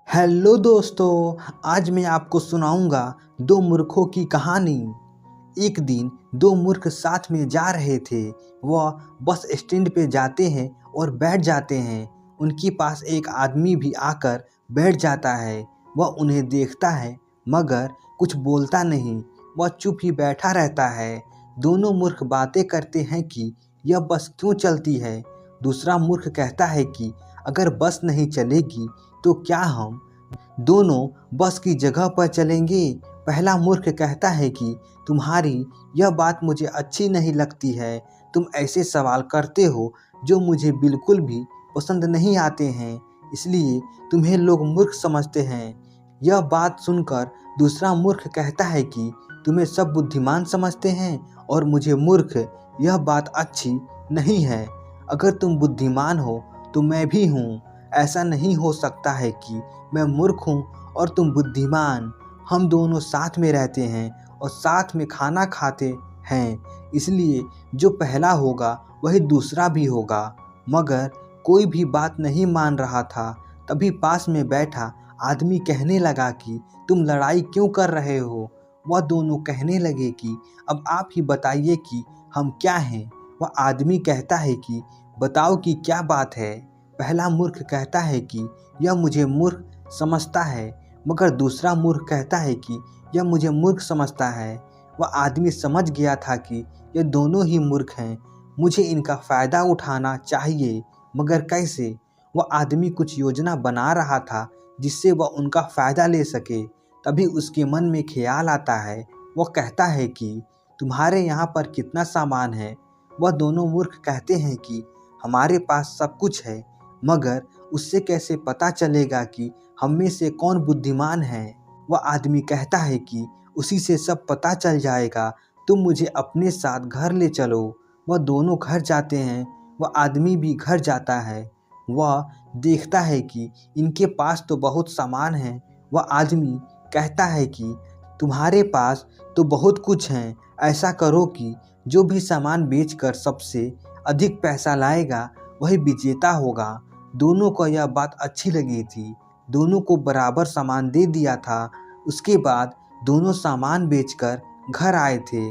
Hello दोस्तों, आज मैं आपको सुनाऊंगा दो मूर्खों की कहानी। एक दिन दो मूर्ख साथ में जा रहे थे। वह बस स्टैंड पे जाते हैं और बैठ जाते हैं। उनके पास एक आदमी भी आकर बैठ जाता है। वह उन्हें देखता है मगर कुछ बोलता नहीं। वह चुप ही बैठा रहता है। दोनों मूर्ख बातें करते हैं कि यह बस क्यों चलती है। दूसरा मूर्ख कहता है कि अगर बस नहीं चलेगी तो क्या हम दोनों बस की जगह पर चलेंगे। पहला मूर्ख कहता है कि तुम्हारी यह बात मुझे अच्छी नहीं लगती है। तुम ऐसे सवाल करते हो जो मुझे बिल्कुल भी पसंद नहीं आते हैं, इसलिए तुम्हें लोग मूर्ख समझते हैं। यह बात सुनकर दूसरा मूर्ख कहता है कि तुम्हें सब बुद्धिमान समझते हैं और मुझे मूर्ख। यह बात अच्छी नहीं है। अगर तुम बुद्धिमान हो तो मैं भी हूँ। ऐसा नहीं हो सकता है कि मैं मूर्ख हूँ और तुम बुद्धिमान। हम दोनों साथ में रहते हैं और साथ में खाना खाते हैं, इसलिए जो पहला होगा वही दूसरा भी होगा। मगर कोई भी बात नहीं मान रहा था। तभी पास में बैठा आदमी कहने लगा कि तुम लड़ाई क्यों कर रहे हो। वह दोनों कहने लगे कि अब आप ही बताइए कि हम क्या हैं। वह आदमी कहता है कि बताओ कि क्या बात है। पहला मूर्ख कहता है कि यह मुझे मूर्ख समझता है, मगर दूसरा मूर्ख कहता है कि यह मुझे मूर्ख समझता है। वह आदमी समझ गया था कि यह दोनों ही मूर्ख हैं। मुझे इनका फ़ायदा उठाना चाहिए, मगर कैसे। वह आदमी कुछ योजना बना रहा था जिससे वह उनका फ़ायदा ले सके। तभी उसके मन में ख्याल आता है। वह कहता है कि तुम्हारे यहाँ पर कितना सामान है। वह दोनों मूर्ख कहते हैं कि हमारे पास सब कुछ है, मगर उससे कैसे पता चलेगा कि हम में से कौन बुद्धिमान है। वह आदमी कहता है कि उसी से सब पता चल जाएगा। तुम मुझे अपने साथ घर ले चलो। वह दोनों घर जाते हैं। वह आदमी भी घर जाता है। वह देखता है कि इनके पास तो बहुत सामान है। वह आदमी कहता है कि तुम्हारे पास तो बहुत कुछ है। ऐसा करो कि जो भी सामान बेचकर सबसे अधिक पैसा लाएगा वही विजेता होगा। दोनों को यह बात अच्छी लगी थी। दोनों को बराबर सामान दे दिया था। उसके बाद दोनों सामान बेचकर घर आए थे।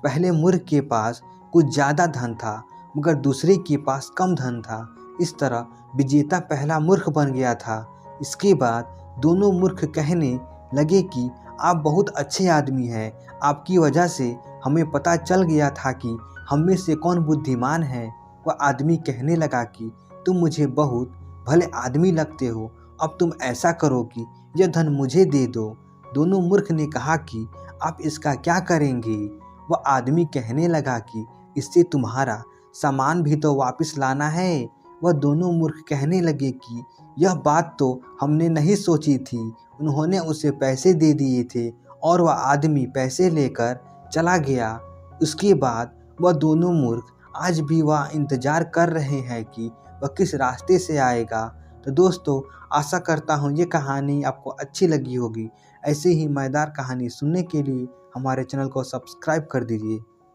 पहले मूर्ख के पास कुछ ज़्यादा धन था, मगर दूसरे के पास कम धन था। इस तरह विजेता पहला मूर्ख बन गया था। इसके बाद दोनों मूर्ख कहने लगे कि आप बहुत अच्छे आदमी हैं। आपकी वजह से हमें पता चल गया था कि हम में से कौन बुद्धिमान है। वह आदमी कहने लगा कि तुम मुझे बहुत भले आदमी लगते हो। अब तुम ऐसा करो कि यह धन मुझे दे दो। दोनों मूर्ख ने कहा कि आप इसका क्या करेंगे। वह आदमी कहने लगा कि इससे तुम्हारा सामान भी तो वापस लाना है। वह दोनों मूर्ख कहने लगे कि यह बात तो हमने नहीं सोची थी। उन्होंने उसे पैसे दे दिए थे और वह आदमी पैसे लेकर चला गया। उसके बाद वह दोनों मूर्ख आज भी वह इंतज़ार कर रहे हैं कि वह किस रास्ते से आएगा। तो दोस्तों, आशा करता हूँ ये कहानी आपको अच्छी लगी होगी। ऐसे ही मज़ेदार कहानी सुनने के लिए हमारे चैनल को सब्सक्राइब कर दीजिए।